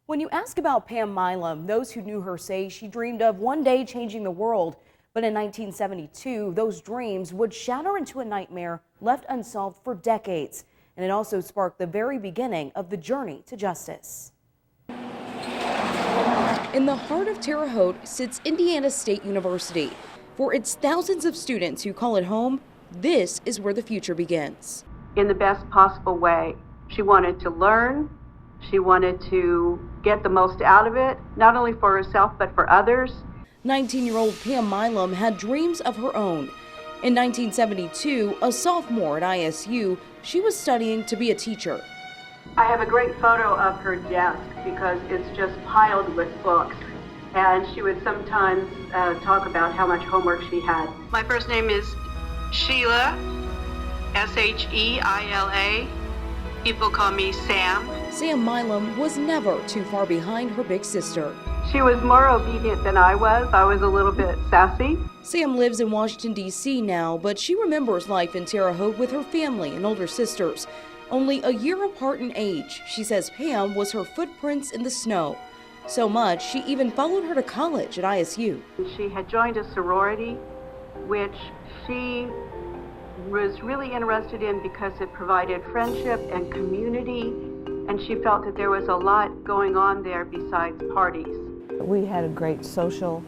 When you ask about Pam Milam, those who knew her say she dreamed of one day changing the world. But in 1972, those dreams would shatter into a nightmare left unsolved for decades. And it also sparked the very beginning of the journey to justice. In the heart of Terre Haute sits Indiana State University. For its thousands of students who call it home, this is where the future begins. In the best possible way. She wanted to learn. She wanted to get the most out of it, not only for herself, but for others. 19-year-old Pam Milam had dreams of her own. In 1972, a sophomore at ISU, she was studying to be a teacher. I have a great photo of her desk because it's just piled with books. And she would sometimes talk about how much homework she had. My first name is Sheila, S-H-E-I-L-A. People call me Sam. Sam Milam was never too far behind her big sister. She was more obedient than I was. I was a little bit sassy. Sam lives in Washington, D.C. now, but she remembers life in Terre Haute with her family and older sisters. Only a year apart in age, she says Pam was her footprints in the snow. So much, she even followed her to college at ISU. She had joined a sorority, which she was really interested in because it provided friendship and community, and she felt that there was a lot going on there besides parties. We had a great social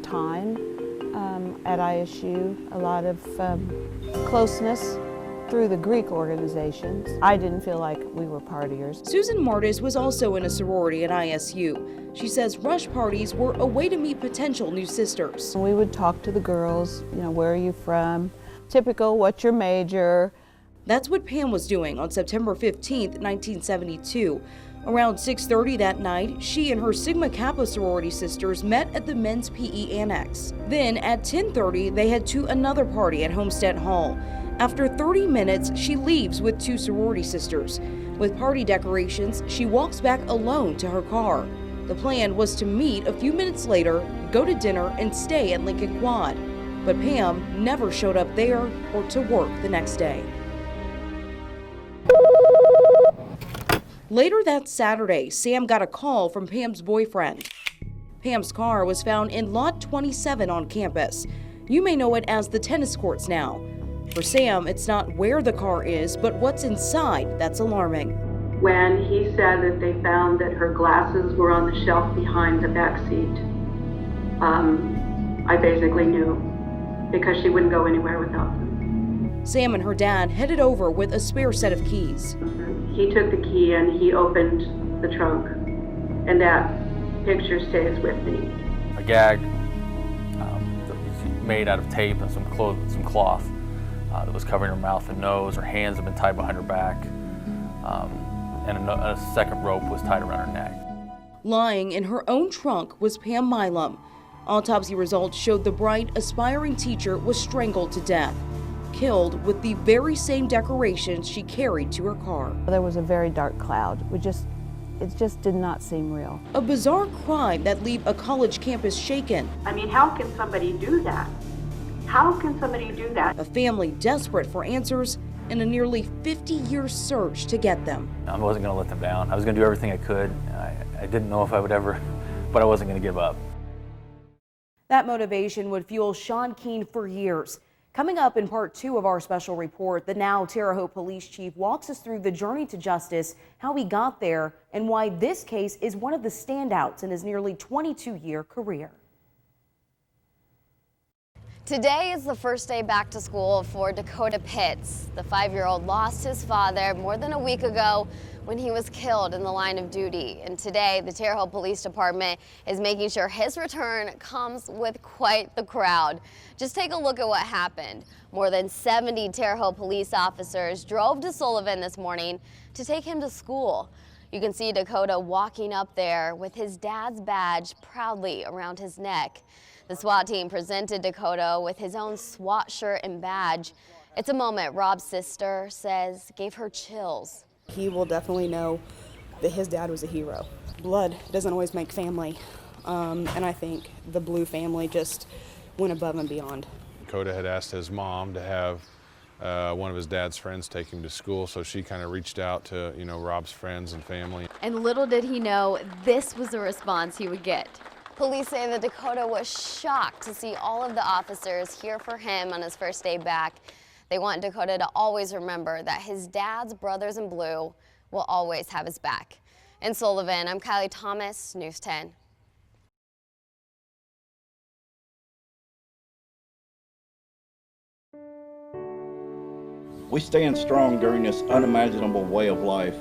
time at ISU, a lot of closeness through the Greek organizations. I didn't feel like we were partiers. Susan Martis was also in a sorority at ISU. She says rush parties were a way to meet potential new sisters. We would talk to the girls, you know, where are you from? Typical, what's your major? That's what Pam was doing on September 15th, 1972. Around 6:30 that night, she and her Sigma Kappa sorority sisters met at the men's PE annex. Then at 10:30, they head to another party at Homestead Hall. After 30 minutes, she leaves with two sorority sisters. With party decorations, she walks back alone to her car. The plan was to meet a few minutes later, go to dinner, and stay at Lincoln Quad. But Pam never showed up there or to work the next day. Later that Saturday, Sam got a call from Pam's boyfriend. Pam's car was found in Lot 27 on campus. You may know it as the tennis courts now. For Sam, it's not where the car is, but what's inside that's alarming. When he said that they found that her glasses were on the shelf behind the back seat, I basically knew, because she wouldn't go anywhere without them. Sam and her dad headed over with a spare set of keys. He took the key and he opened the trunk, and that picture stays with me. A gag that was made out of tape and some cloth that was covering her mouth and nose. Her hands had been tied behind her back, and a second rope was tied around her neck. Lying in her own trunk was Pam Milam. Autopsy results showed the bright, aspiring teacher was strangled to death, killed with the very same decorations she carried to her car. There was a very dark cloud. It just did not seem real. A bizarre crime that left a college campus shaken. I mean, how can somebody do that? How can somebody do that? A family desperate for answers and a nearly 50-year search to get them. I wasn't going to let them down. I was going to do everything I could. I didn't know if I would ever, but I wasn't going to give up. That motivation would fuel Sean Keene for years. Coming up in part 2 of our special report, the now Terre Haute police chief walks us through the journey to justice, how he got there, and why this case is one of the standouts in his nearly 22-year career. Today is the first day back to school for Dakota Pitts. The 5-year-old lost his father more than a week ago when he was killed in the line of duty. And today, the Terre Haute Police Department is making sure his return comes with quite the crowd. Just take a look at what happened. More than 70 Terre Haute police officers drove to Sullivan this morning to take him to school. You can see Dakota walking up there with his dad's badge proudly around his neck. The SWAT team presented Dakota with his own SWAT shirt and badge. It's a moment Rob's sister says gave her chills. He will definitely know that his dad was a hero. Blood doesn't always make family, and I think the Blue family just went above and beyond. Dakota had asked his mom to have one of his dad's friends take him to school, so she kind of reached out to, Rob's friends and family. And little did he know this was the response he would get. Police say that Dakota was shocked to see all of the officers here for him on his first day back. They want Dakota to always remember that his dad's brothers in blue will always have his back. In Sullivan, I'm Kylie Thomas, News 10. We stand strong during this unimaginable way of life.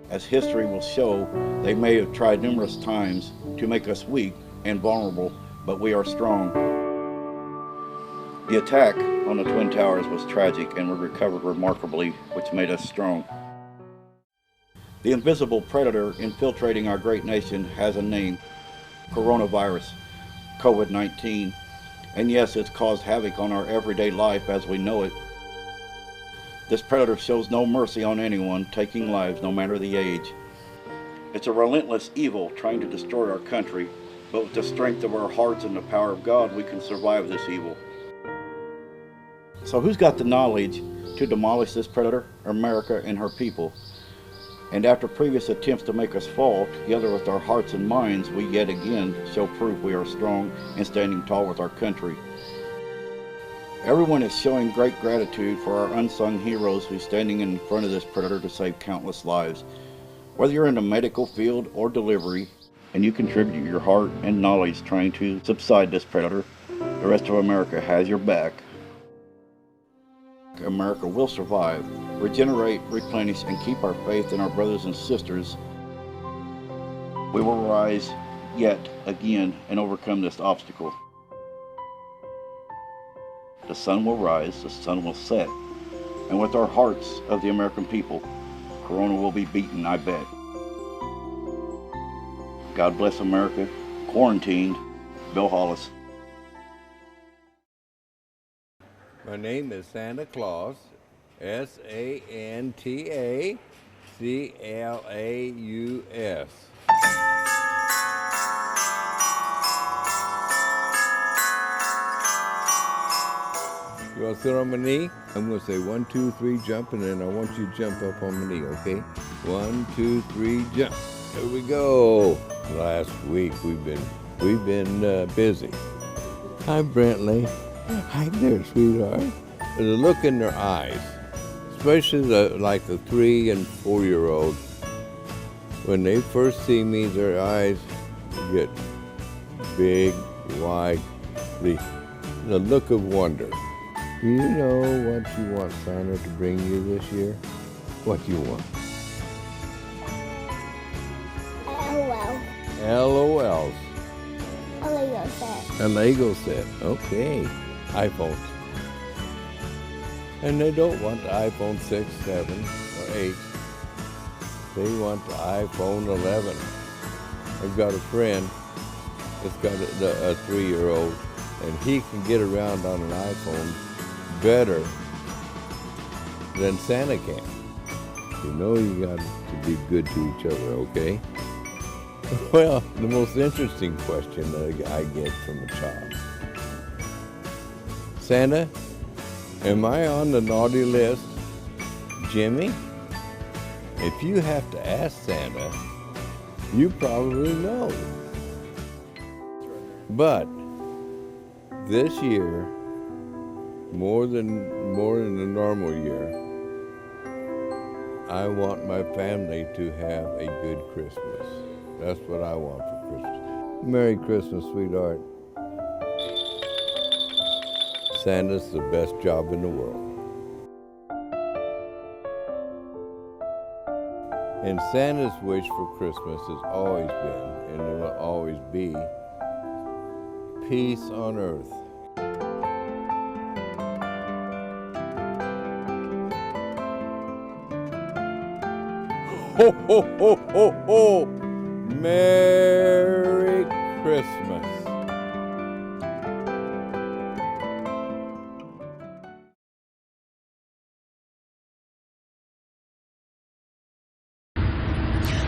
As history will show, they may have tried numerous times to make us weak and vulnerable, but we are strong. The attack on the Twin Towers was tragic and we recovered remarkably, which made us strong. The invisible predator infiltrating our great nation has a name: coronavirus, COVID-19. And yes, it's caused havoc on our everyday life as we know it. This predator shows no mercy on anyone, taking lives no matter the age. It's a relentless evil trying to destroy our country, but with the strength of our hearts and the power of God, we can survive this evil. So who's got the knowledge to demolish this predator? America and her people. And after previous attempts to make us fall, together with our hearts and minds, we yet again show proof we are strong and standing tall with our country. Everyone is showing great gratitude for our unsung heroes who's standing in front of this predator to save countless lives. Whether you're in the medical field or delivery, and you contribute your heart and knowledge trying to subside this predator, the rest of America has your back. America will survive, regenerate, replenish, and keep our faith in our brothers and sisters. We will rise yet again and overcome this obstacle. The sun will rise, the sun will set, and with our hearts of the American people, Corona will be beaten, I bet. God bless America. Quarantined, Bill Hollis. My name is Santa Claus, S-A-N-T-A-C-L-A-U-S. You want to sit on my knee? I'm going to say 1, 2, 3, jump, and then I want you to jump up on my knee, okay? 1, 2, 3, jump. There we go. Last week we've been busy. Hi, Brentley. Hi there, sweetheart. The look in their eyes, especially like the 3- and 4-year-old, when they first see me, their eyes get big, wide, the look of wonder. Do you know what you want Santa to bring you this year? What do you want? LOLs. A Lego set. A Lego set, okay. iPhones. And they don't want the iPhone 6, 7, or 8. They want the iPhone 11. I've got a friend that's got a 3-year-old, and he can get around on an iPhone better than Santa can. You know you got to be good to each other, okay? Well, the most interesting question that I get from a child. Santa, am I on the naughty list? Jimmy? If you have to ask Santa, you probably know. But this year, more than the normal year, I want my family to have a good Christmas. That's what I want for Christmas. Merry Christmas, sweetheart. Santa's the best job in the world. And Santa's wish for Christmas has always been, and it will always be, peace on earth. Ho, ho, ho, ho, ho! Merry Christmas.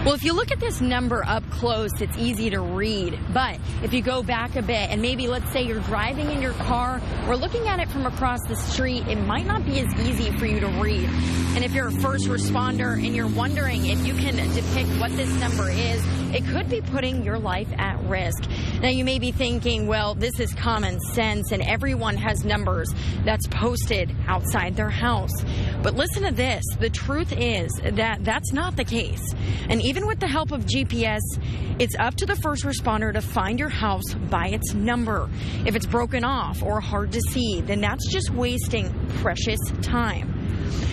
Well, if you look at this number up close, it's easy to read. But if you go back a bit and maybe let's say you're driving in your car or looking at it from across the street, it might not be as easy for you to read. And if you're a first responder and you're wondering if you can depict what this number is, it could be putting your life at risk. Now, you may be thinking, well, this is common sense and everyone has numbers that's posted outside their house. But listen to this. The truth is that that's not the case. And even with the help of GPS, it's up to the first responder to find your house by its number. If it's broken off or hard to see, then that's just wasting precious time.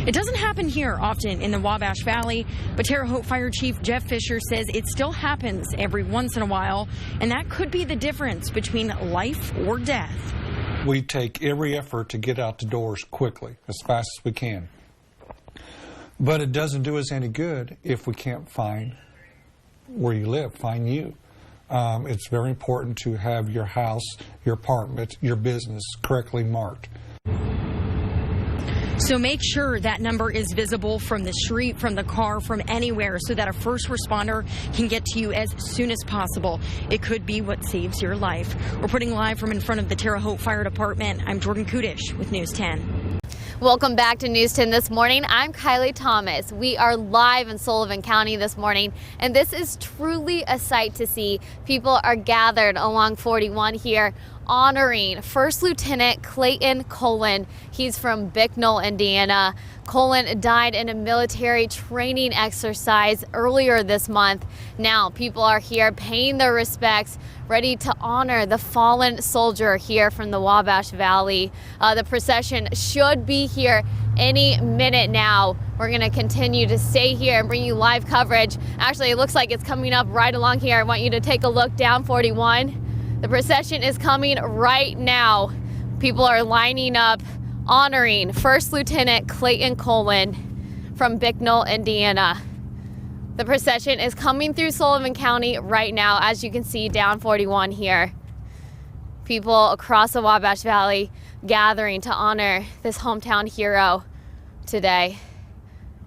It doesn't happen here often in the Wabash Valley, but Terre Haute Fire Chief Jeff Fisher says it still happens every once in a while, and that could be the difference between life or death. We take every effort to get out the doors quickly, as fast as we can. But it doesn't do us any good if we can't find where you live, find you. It's very important to have your house, your apartment, your business correctly marked. So make sure that number is visible from the street, from the car, from anywhere, so that a first responder can get to you as soon as possible. It could be what saves your life. Reporting live from in front of the Terre Haute Fire Department, I'm Jordan Kudish with News 10. Welcome back to News 10 this morning. I'm Kylie Thomas. We are live in Sullivan County this morning, and this is truly a sight to see. People are gathered along 41 here honoring First Lieutenant Clayton Colin. He's from Bicknell, Indiana. Colin died in a military training exercise earlier this month. Now people are here paying their respects, ready to honor the fallen soldier here from the Wabash Valley. The procession should be here any minute now. We're going to continue to stay here and bring you live coverage. Actually, it looks like it's coming up right along here. I want you to take a look down 41. The procession is coming right now. People are lining up honoring First Lieutenant Clayton Colin from Bicknell, Indiana. The procession is coming through Sullivan County right now, as you can see down 41 here. People across the Wabash Valley gathering to honor this hometown hero today.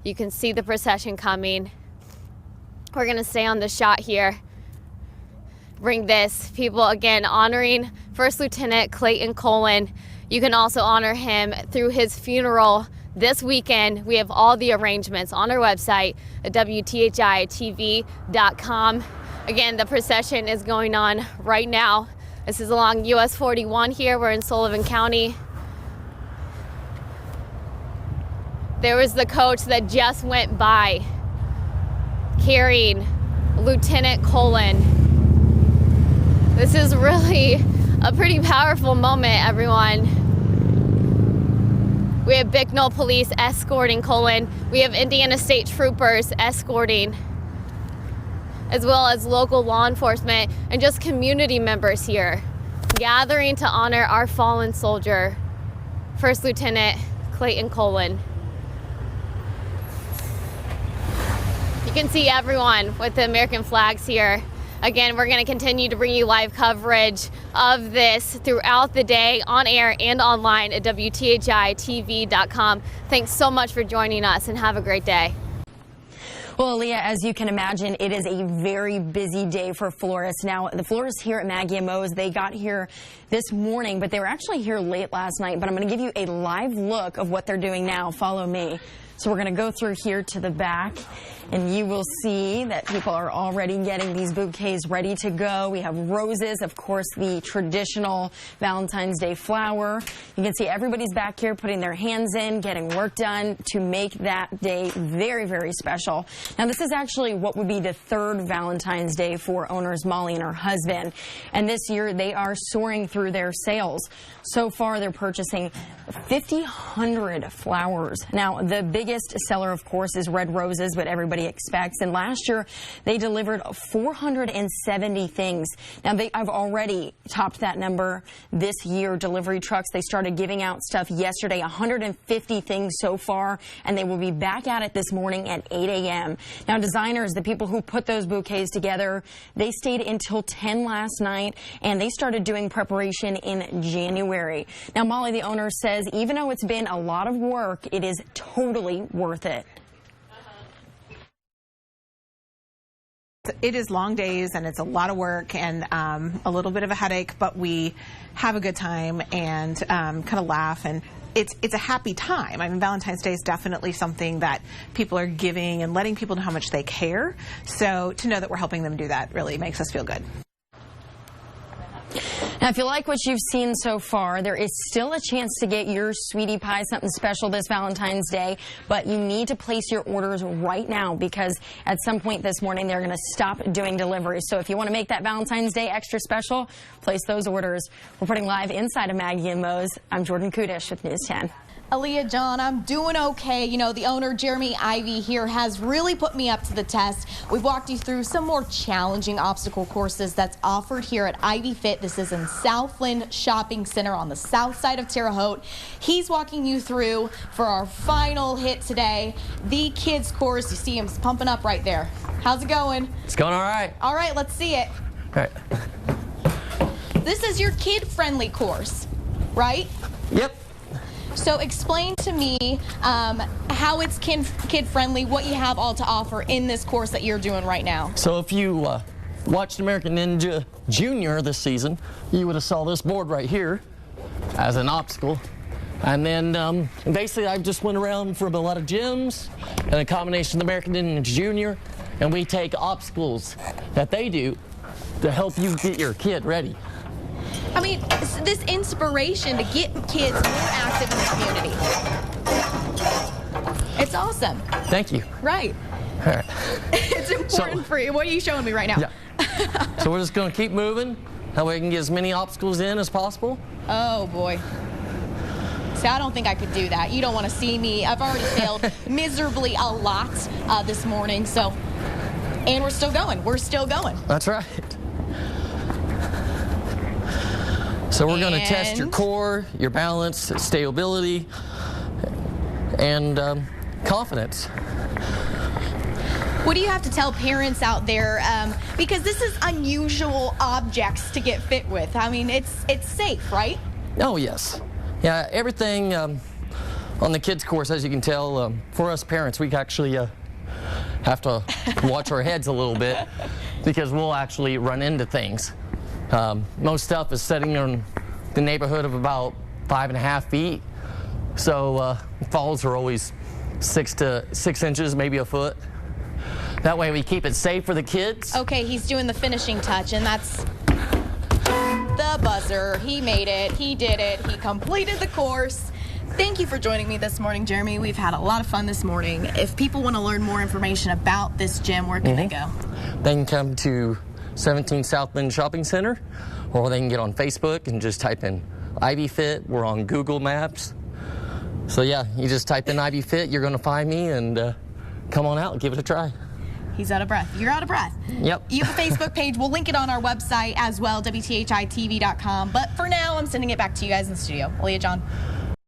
You can see the procession coming. We're gonna stay on the shot here. Bring this. People again honoring First Lieutenant Clayton Colin. You can also honor him through his funeral this weekend. We have all the arrangements on our website at WTHITV.com. Again, the procession is going on right now. This is along US 41 here. We're in Sullivan County. There was the coach that just went by carrying Lieutenant Colin. This is really a pretty powerful moment, everyone. We have Bicknell police escorting Colin. We have Indiana State Troopers escorting, as well as local law enforcement and just community members here, gathering to honor our fallen soldier, First Lieutenant Clayton Colin. You can see everyone with the American flags here. Again, we're going to continue to bring you live coverage of this throughout the day, on air and online at WTHITV.com. Thanks so much for joining us, and have a great day. Well, Aaliyah, as you can imagine, it is a very busy day for florists. Now, the florists here at Maggie & Mo's, they got here this morning, but they were actually here late last night. But I'm going to give you a live look of what they're doing now. Follow me. So we're going to go through here to the back, and you will see that people are already getting these bouquets ready to go. We have roses, of course, the traditional Valentine's Day flower. You can see everybody's back here putting their hands in, getting work done to make that day very, very special. Now, this is actually what would be the third Valentine's Day for owners Molly and her husband. And this year, they are soaring through their sales. So far, they're purchasing 5,000 flowers. Now, the biggest seller, of course, is red roses, what everybody expects. And last year, they delivered 470 things. Now, I've already topped that number this year. Delivery trucks, they started giving out stuff yesterday, 150 things so far, and they will be back at it this morning at 8 a.m. Now, designers, the people who put those bouquets together, they stayed until 10 last night, and they started doing preparation in January. Now, Molly, the owner, says even though it's been a lot of work, it is totally worth it. it is long days and it's a lot of work and a little bit of a headache, but we have a good time and kind of laugh, and it's a happy time. I mean, Valentine's Day is definitely something that people are giving and letting people know how much they care. So to know that we're helping them do that really makes us feel good. Now, if you like what you've seen so far, there is still a chance to get your sweetie pie something special this Valentine's Day, but you need to place your orders right now because at some point this morning they're going to stop doing deliveries. So if you want to make that Valentine's Day extra special, place those orders. Reporting live inside of Maggie and Mo's, I'm Jordan Kudish with News 10. Aaliyah, John, I'm doing okay. You know, the owner, Jeremy Ivy here, has really put me up to the test. We've walked you through some more challenging obstacle courses that's offered here at Ivy Fit. This is in Southland Shopping Center on the south side of Terre Haute. He's walking you through for our final hit today, the kids course. You see him pumping up right there. How's it going? It's going all right. All right, let's see it. All right. This is your kid-friendly course, right? Yep. So explain to me how it's kid-friendly, what you have all to offer in this course that you're doing right now. So if you watched American Ninja Junior this season, you would have saw this board right here as an obstacle. And then basically I just went around from a lot of gyms and a combination of American Ninja Junior, and we take obstacles that they do to help you get your kid ready. I mean, this inspiration to get kids more active in the community. It's awesome. Thank you. Right. All right. It's important for you. What are you showing me right now? Yeah. So we're just going to keep moving. That way we can get as many obstacles in as possible. Oh, boy. See, I don't think I could do that. You don't want to see me. I've already failed miserably a lot this morning, so... And we're still going. We're still going. That's right. So we're going to test your core, your balance, stability, and confidence. What do you have to tell parents out there? Because this is unusual objects to get fit with. I mean, it's safe, right? Oh, yes. Yeah, everything on the kids' course, as you can tell, for us parents, we actually have to watch our heads a little bit because we'll actually run into things. Most stuff is sitting in the neighborhood of about 5.5 feet. So falls are always 6 inches, maybe a foot. That way we keep it safe for the kids. Okay, he's doing the finishing touch, and that's the buzzer. He made it. He did it. He completed the course. Thank you for joining me this morning, Jeremy. We've had a lot of fun this morning. If people want to learn more information about this gym, where can they go? They can come to 17 Southland Shopping Center, or they can get on Facebook and just type in Ivy Fit. We're on Google Maps. So yeah, you just type in Ivy Fit, you're going to find me, and come on out and give it a try. He's out of breath. You're out of breath. Yep. You have a Facebook page. We'll link it on our website as well, WTHITV.com. But for now, I'm sending it back to you guys in the studio. Aaliyah, John.